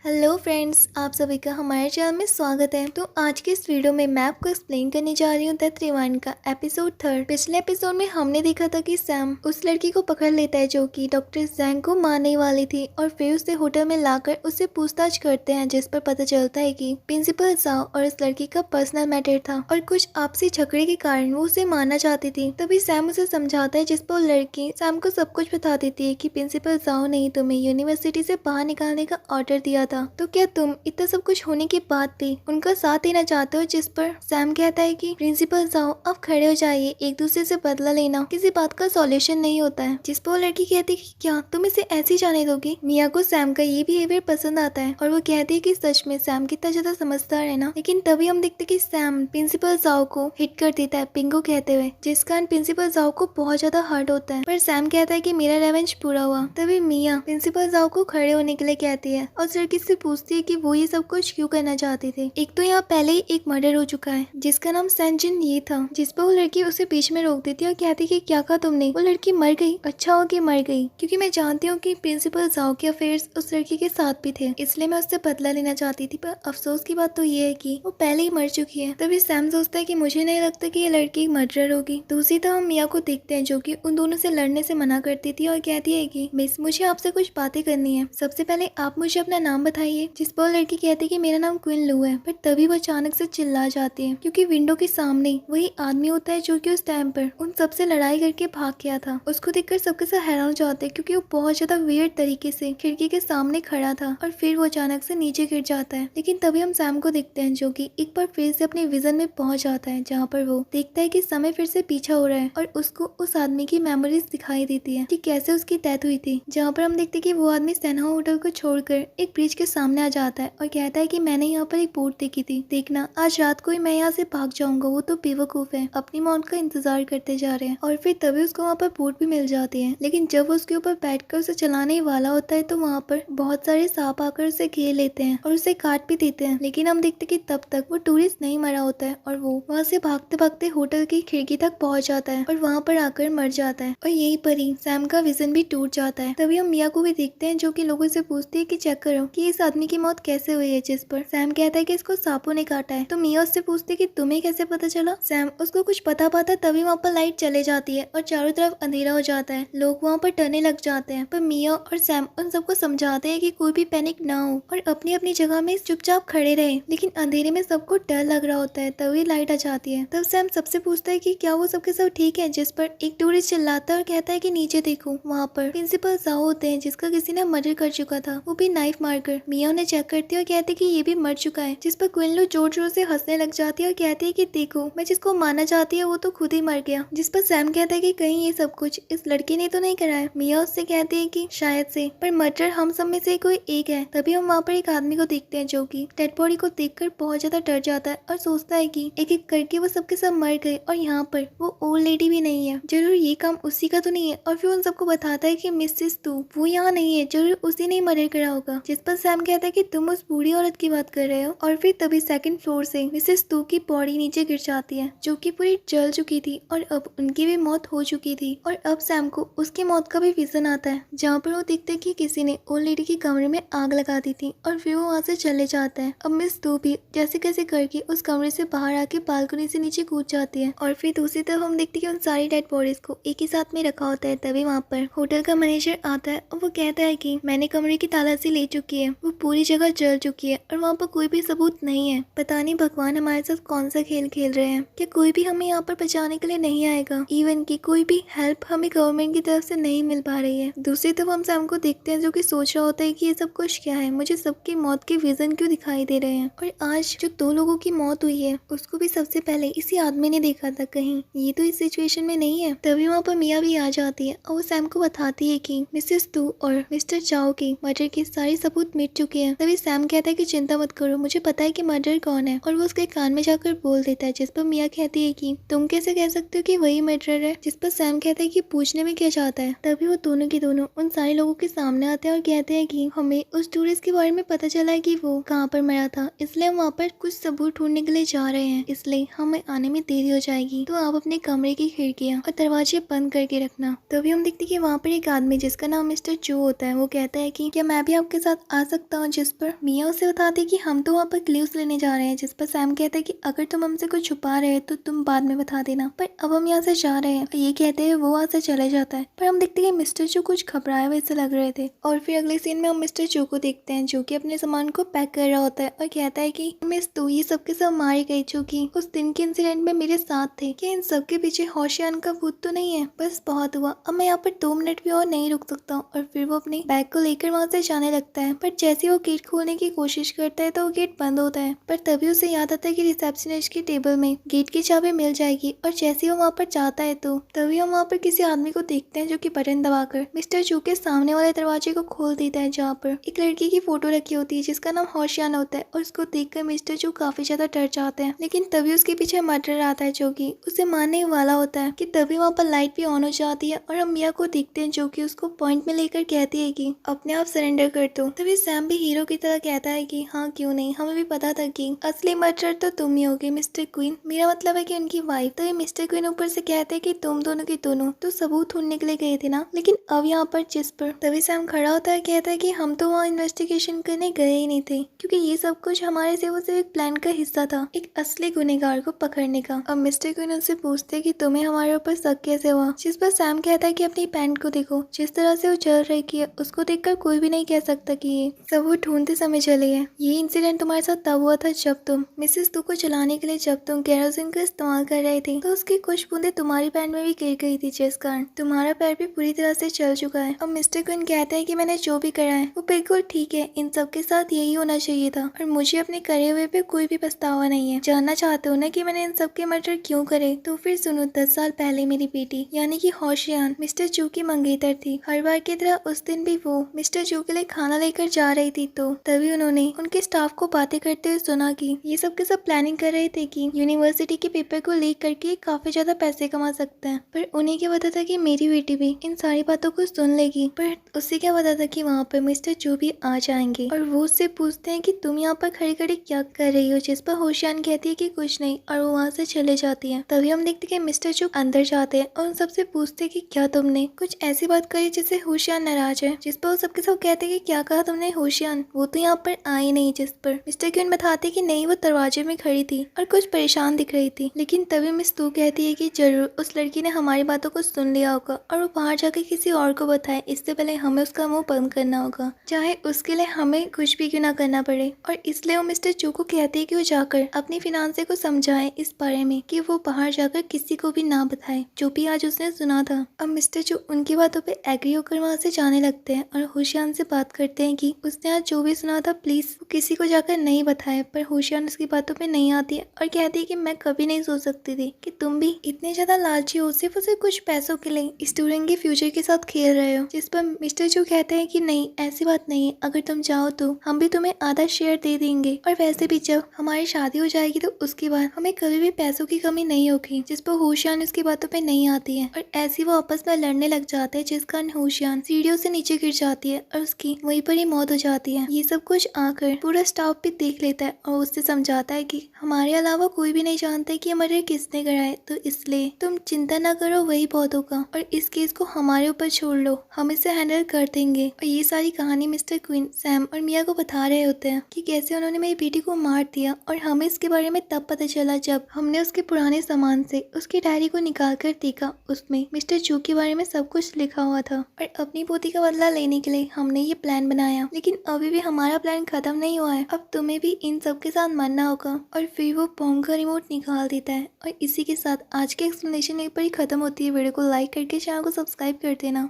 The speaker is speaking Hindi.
हेलो फ्रेंड्स, आप सभी का हमारे चैनल में स्वागत है। तो आज के इस वीडियो में मैं आपको एक्सप्लेन करने जा रही हूँ द रिवाइंड का एपिसोड 3। पिछले एपिसोड में हमने देखा था कि सैम उस लड़की को पकड़ लेता है जो कि डॉक्टर जैंग को मारने वाली थी और फिर उसे होटल में लाकर उससे पूछताछ करते हैं, जिस पर पता चलता है कि प्रिंसिपल जाओ और इस लड़की का पर्सनल मैटर था और कुछ आपसी झगड़े के कारण वो उसे मारना चाहती थी। तभी सैम उसे समझाता है, जिस पर लड़की सैम को सब कुछ बता देती है कि प्रिंसिपल जाओ ने तुम्हें यूनिवर्सिटी से बाहर निकालने का ऑर्डर दिया था, तो क्या तुम इतना सब कुछ होने के बाद भी उनका साथ देना चाहते हो। जिस पर सैम कहता है कि प्रिंसिपल जाओ अब खड़े हो जाइए, एक दूसरे से बदला लेना किसी बात का सॉल्यूशन नहीं होता है। जिस पर वो लड़की कहती है कि क्या तुम इसे ऐसे ही जाने दोगी। मिया को सैम का ये बिहेवियर पसंद आता है और वो कहती है कि सच में सैम कितना ज्यादा समझदार है ना। लेकिन तभी हम देखते कि सैम प्रिंसिपल जाओ को हिट कर देता है पिंको कहते हुए, जिस कारण प्रिंसिपल जाओ को बहुत ज्यादा हर्ट होता है। पर सैम कहता है कि मेरा रेवेंज पूरा हुआ। तभी मिया प्रिंसिपल जाओ को खड़े होने के लिए कहती है और उस लड़की से पूछती है कि वो ये सब कुछ क्यों करना चाहती थी। एक तो यहाँ पहले ही एक मर्डर हो चुका है जिसका नाम सैनजिन ये था, जिस पर वो लड़की उसे बीच में रोक देती है और कहती है कि क्या कहा तुमने। वो लड़की मर गई। अच्छा हो कि मर गई, क्योंकि मैं जानती हूँ कि प्रिंसिपल जाओ के अफेयर्स उस लड़की के साथ भी थे, इसलिए मैं उससे बदला लेना चाहती थी। पर अफसोस की बात तो ये है कि वो पहले ही मर चुकी है। तभी सैम सोचता है कि मुझे नहीं लगता कि ये लड़की मर्डर होगी। दूसरी तरफ हम मिया को देखते हैं जो कि उन दोनों से लड़ने से मना करती थी और कहती है कि मिस मुझे आपसे कुछ बातें करनी है। सबसे पहले आप मुझे अपना नाम बताइए। जिस पर लड़की कहती है कि मेरा नाम क्वीन लू है। पर तभी वो अचानक से चिल्ला जाती है क्योंकि विंडो के सामने वही आदमी होता है जो कि उस टाइम पर उन सबसे लड़ाई करके भाग गया था। उसको देखकर सबके साथ हैरान हो जाते हैं क्योंकि वो बहुत ज्यादा वियर्ड तरीके से खिड़की के सामने खड़ा था और फिर वो अचानक से नीचे गिर जाता है। लेकिन तभी हम सैम को देखते हैं जो कि एक बार फिर से अपने विजन में पहुंच जाता है, जहाँ पर वो देखता है कि समय फिर से पीछा हो रहा है और उसको उस आदमी की मेमोरीज दिखाई देती है कि कैसे उसकी डेथ हुई थी। जहाँ पर हम देखते हैं कि वो आदमी सेना होटल को छोड़कर एक ब्रिज के सामने आ जाता है और कहता है कि मैंने यहाँ पर एक बोर्ड देखी थी, देखना आज रात को ही मैं यहाँ से भाग जाऊंगा। वो तो बेवकूफ है, अपनी मौत का इंतजार करते जा रहे हैं। और फिर तभी उसको वहाँ पर बोर्ड भी मिल जाती है। लेकिन जब वो उसके ऊपर बैठकर उसे चलाने ही वाला होता है तो वहाँ पर बहुत सारे सांप आकर उसे घेर लेते हैं और उसे काट भी देते हैं। लेकिन हम देखते कि तब तक वो टूरिस्ट नहीं मरा होता है और वो वहाँ से भागते भागते होटल की खिड़की तक पहुंच जाता है और वहाँ पर आकर मर जाता है। और यही पर ही सैम का विजन भी टूट जाता है। तभी हम मिया को भी देखते हैं जो कि लोगों से पूछती है कि चेक करो कि इस आदमी की मौत कैसे हुई है। जिस पर सैम कहता है कि इसको सांपों ने काटा है। तो मिया उससे पूछती है कि तुम्हें कैसे पता चला। सैम उसको कुछ पता पाता तभी वहाँ पर लाइट चले जाती है और चारों तरफ अंधेरा हो जाता है। लोग वहाँ पर डरने लग जाते हैं। पर मिया और सैम उन सबको समझाते हैं कि कोई भी पैनिक ना हो और अपनी अपनी जगह में चुपचाप खड़े रहे। लेकिन अंधेरे में सबको डर लग रहा होता है। तभी लाइट आ जाती है। तब सैम सबसे पूछता है कि क्या वो सबके सब ठीक है। जिस पर एक टूरिस्ट चिल्लाता है और कहता है कि नीचे देखो, वहाँ पर प्रिंसिपल जाओ होते हैं जिसका किसी ने मर्डर कर चुका था, वो भी नाइफ मारकर। मिया उन्हें चेक करती है और कहती है कि ये भी मर चुका है। जिस पर क्वीन लू जोर जोर से हंसने लग जाती है और कहती है कि देखो, मैं जिसको मारना चाहती है वो तो खुद ही मर गया। जिस पर सैम कहता है कि कहीं ये सब कुछ इस लड़के ने तो नहीं कराया। मिया उससे कहती है कि शायद से, पर मर्डर हम सब में से कोई एक है। तभी हम वहाँ पर एक आदमी को देखते हैं जो कि डेड बॉडी को देखकर बहुत ज्यादा डर जाता है और सोचता है कि एक एक करके वो सबके सब मर गए और यहाँ पर वो ओल्ड लेडी भी नहीं है। जरूर ये काम उसी का तो नहीं है। और फिर उन सबको बताता है कि मिसेस तू वो यहाँ नहीं है, जरूर उसी ने मर्डर करा होगा। जिस पर सैम कहता है कि तुम उस बूढ़ी औरत की बात कर रहे हो। और फिर तभी सेकंड फ्लोर से मिसेस तू की बॉडी नीचे गिर जाती है जो कि पूरी जल चुकी थी और अब उनकी भी मौत हो चुकी थी। और अब सैम को उसकी मौत का भी विजन आता है, जहाँ पर वो देखते हैं कि किसी ने ओल्ड लेडी के कमरे में आग लगा दी थी और फिर वो वहाँ से चले जाता है। अब मिस तू भी जैसे कैसे करके उस कमरे से बाहर आके बालकनी से नीचे कूद जाती है। और फिर दूसरी तरफ हम देखते हैं कि उन सारी डेड बॉडीज को एक ही साथ में रखा होता है। तभी वहाँ पर होटल का मैनेजर आता है और वो कहता है कि मैंने कमरे की तलाशी ले चुकी है, वो पूरी जगह जल चुकी है और वहाँ पर कोई भी सबूत नहीं है। पता नहीं भगवान हमारे साथ कौन सा खेल खेल रहे हैं, कि कोई भी हमें यहाँ पर बचाने के लिए नहीं आएगा। इवन की कोई भी हेल्प हमें गवर्नमेंट की तरफ से नहीं मिल पा रही है। दूसरी तरफ हम सैम को देखते हैं जो कि सोच रहा होता है कि ये सब कुछ क्या है, मुझे सबकी मौत के विजन क्यों दिखाई दे रहे हैं। और आज जो 2 लोगों की मौत हुई है उसको भी सबसे पहले इसी आदमी ने देखा था, कहीं ये तो इस सिचुएशन में नहीं है। तभी वहाँ पर मिया भी आ जाती है और वो सैम को बताती है कि मिसेस तू और मिस्टर चाओ की मर्डर के सारे सबूत मिट चुके हैं। तभी सैम कहता है कि चिंता मत करो, मुझे पता है कि मर्डर कौन है। और वो उसके कान में जाकर बोल देता है। जिस पर मिया कहती है कि तुम कैसे कह सकते हो कि वही मर्डर है। जिस पर सैम कहता है कि पूछने में क्या चाहता है। तभी वो दोनों के दोनों उन सारे लोगों के सामने आते हैं और कहते हैं कि हमें उस टूरिस्ट के बारे में पता चला है कि वो कहाँ पर मरा था, इसलिए हम वहाँ पर कुछ सबूत ढूंढने के लिए जा रहे हैं, इसलिए हमें आने में देरी हो जाएगी। तो आप अपने कमरे की खिड़कियाँ और दरवाजे बंद करके रखना। तभी हम देखते हैं कि वहाँ पर एक आदमी जिसका नाम मिस्टर चू होता है, वो कहता है कि क्या मैं भी आपके साथ आ सकता हूँ। जिस पर मिया उसे बताती कि हम तो वहाँ पर क्लूज लेने जा रहे हैं। जिस पर सैम कहता है कि अगर तुम हमसे कुछ छुपा रहे हो तो तुम बाद में बता देना, पर अब हम यहाँ से जा रहे हैं। ये कहते हैं वो वहाँ से चले जाता है, पर हम देखते हैं मिस्टर चू कुछ घबराए हुए से लग रहे थे। और फिर अगले सीन में हम मिस्टर चू को देखते हैं जो कि अपने सामान को पैक कर रहा होता है और कहता है कि मिस तू ये सबके सब मारे गए जो कि उस दिन के इंसिडेंट में मेरे साथ थे। क्या इन सबके पीछे होशियान का भूत तो नहीं है? बस बहुत हुआ, अब मैं यहाँ पर 2 मिनट भी और नहीं रुक सकता हूँ। और फिर वो अपने बैग को लेकर वहाँ से जाने लगता है, पर जैसे वो गेट खोलने की कोशिश करता है तो वो गेट बंद होता है। पर तभी उसे याद आता है कि रिसेप्शनिस्ट की टेबल में गेट की चाबी मिल जाएगी। और जैसे ही वो वहाँ पर जाता है तो तभी हम वहाँ पर किसी आदमी को देखते हैं जो कि बटन दबाकर मिस्टर चू के सामने वाले दरवाजे को खोल देता है, जहाँ पर एक लड़की की फोटो रखी होती है जिसका नाम होशियान होता है। और उसको देखकर मिस्टर चू काफी ज्यादा डर जाते हैं, लेकिन तभी उसके पीछे मर्डर आता है जो कि उसे मारने वाला होता है। कि तभी वहाँ पर लाइट भी ऑन हो जाती है और हम मिया को देखते हैं जो कि उसको पॉइंट में लेकर कहती है कि अपने आप सरेंडर कर दो। तभी सैम भी हीरो की तरह कहता है कि हाँ क्यों नहीं, हमें भी पता था कि असली मर्डर तो तुम ही होगे मिस्टर क्वीन, मेरा मतलब है कि उनकी वाइफ। तभी मिस्टर क्वीन ऊपर से कहते हैं कि तुम दोनों के दोनों तो सबूत ढूंढने के लिए गए थे ना, लेकिन अब यहाँ पर जिस पर तभी सैम खड़ा होता है, कहता है कि हम तो वहाँ इन्वेस्टिगेशन करने गए ही नहीं थे, क्योंकि ये सब कुछ हमारे से वो सिर्फ एक प्लान का हिस्सा था, एक असली गुनहगार को पकड़ने का। अब मिस्टर क्वीन उनसे पूछते हैं कि तुम्हें हमारे ऊपर शक कैसे हुआ। जिस पर सैम कहता है कि अपनी पैंट को देखो, जिस तरह से वो चल रही है उसको देखकर कोई भी नहीं कह सकता कि ये सबूत ढूंढते समय चली है। ये इंसिडेंट तुम्हारे साथ तब हुआ था जब तुम मिसेस तू को चलाने के लिए जब तुम केरोसिन का इस्तेमाल कर रहे थे, तो उसकी कुछ बूंदे तुम्हारी पैंट में भी गिर गई थी, जिस कारण तुम्हारा पैर भी पूरी तरह से चल चुका है। अब मिस्टर क्वीन कहता है कि मैंने जो भी करा है वो बिल्कुल ठीक है, इन सब के साथ यही होना चाहिए था और मुझे अपने करे हुए पे कोई भी पछतावा नहीं है। जानना चाहते हो ना कि मैंने इन सब के मर्डर क्यों करे? तो फिर सुनो, 10 साल पहले मेरी बेटी यानी कि होशियान मिस्टर चू की मंगेतर थी। हर बार की तरह उस दिन भी वो मिस्टर चू के लिए खाना लेकर जा रही थी, तो तभी उन्होंने उनके स्टाफ को बातें करते हुए सुना कि ये सब के सब प्लानिंग कर रहे थे कि यूनिवर्सिटी के पेपर को लीक करके काफी ज्यादा पैसे कमा सकते हैं। पर उन्हें क्या पता था कि मेरी बेटी भी इन सारी बातों को सुन लेगी। पर उससे क्या पता था कि वहाँ पर मिस्टर चू भी आ जाएंगे और वो उससे पूछते हैं कि तुम यहाँ पर खड़ी खड़ी क्या कर रही हो, जिस पर होशियान कहती है कि कुछ नहीं और वो वहाँ से चले जाती है। तभी हम देखते हैं मिस्टर चू अंदर जाते हैं और उन सबसे पूछते हैं कि क्या तुमने कुछ ऐसी बात करी जिससे होशियान नाराज है। जिस पर वो सबके सब कहते हैं कि क्या कहा तुमने होशियान, वो तो यहाँ पर आई नहीं। जिस पर मिस्टर क्वीन बताते कि नहीं, वो दरवाजे में खड़ी थी और कुछ परेशान दिख रही थी। लेकिन तभी मिस तू कहती है कि जरूर उस लड़की ने हमारी बातों को सुन लिया होगा और वो बाहर जाकर किसी और को बताए, इससे पहले हमें उसका मुंह बंद करना होगा, चाहे उसके लिए हमें कुछ भी क्यों ना करना पड़े। और इसलिए वो मिस्टर चू को कहती है कि वो जाकर अपनी फिनांसे को समझाए इस बारे में कि वो बाहर जाकर किसी को भी ना बताए जो भी आज उसने सुना था। अब मिस्टर चू उनकी बातों पे एग्री होकर वहाँ से जाने लगते हैं और होशियान से बात करते हैं कि उसने आज जो भी सुना था प्लीज वो किसी को जाकर नहीं बताए। पर होशियान उसकी बातों पे नहीं आती है और कहती है कि मैं कभी नहीं सोच सकती थी कि तुम भी इतने ज्यादा लालची हो, सिर्फ उसे कुछ पैसों के लिए स्टूडेंट के फ्यूचर के साथ खेल रहे हो। जिस पर मिस्टर चू कहते हैं कि नहीं, ऐसी बात नहीं है, अगर तुम चाहो तो हम भी तुम्हें आधा शेयर दे देंगे और वैसे भी जब हमारी शादी हो जाएगी तो उसके बाद हमें कभी भी पैसों की कमी नहीं होगी। जिस पर होशियान उसकी बातों पे नहीं आती है और ऐसी वो आपस में लड़ने लग जाते हैं, जिस कारण होशियान सीढ़ियों से नीचे गिर जाती है और उसकी वहीं पर ही मौत हो जाती है। ये सब कुछ आकर पूरा स्टाफ भी देख लेता है और उससे समझाता है कि हमारे अलावा कोई भी नहीं जानता कि मर्डर किसने करा है, तो इसलिए तुम चिंता ना करो, वही बहुत होगा और इस केस को हमारे ऊपर छोड़ लो, हम इसे हैंडल कर देंगे। और ये सारी कहानी मिस्टर क्वीन सैम और मिया को बता रहे होते हैं कि कैसे उन्होंने मेरी बेटी को मार दिया। और हमें इसके बारे में तब पता चला जब हमने उसके पुराने सामान से उसकी डायरी को निकाल कर देखा, उसमें मिस्टर चू के बारे में सब कुछ लिखा हुआ था। और अपनी पोती का बदला लेने के लिए हमने ये प्लान बनाया, लेकिन अभी भी हमारा प्लान खत्म नहीं हुआ है, अब तुम्हें भी इन सब के साथ मरना होगा। और फिर वो बॉम्ब का रिमोट निकाल देता है। और इसी के साथ आज की एक्सप्लेनेशन यहीं पर ही खत्म होती है। वीडियो को लाइक करके चैनल को सब्सक्राइब कर देना।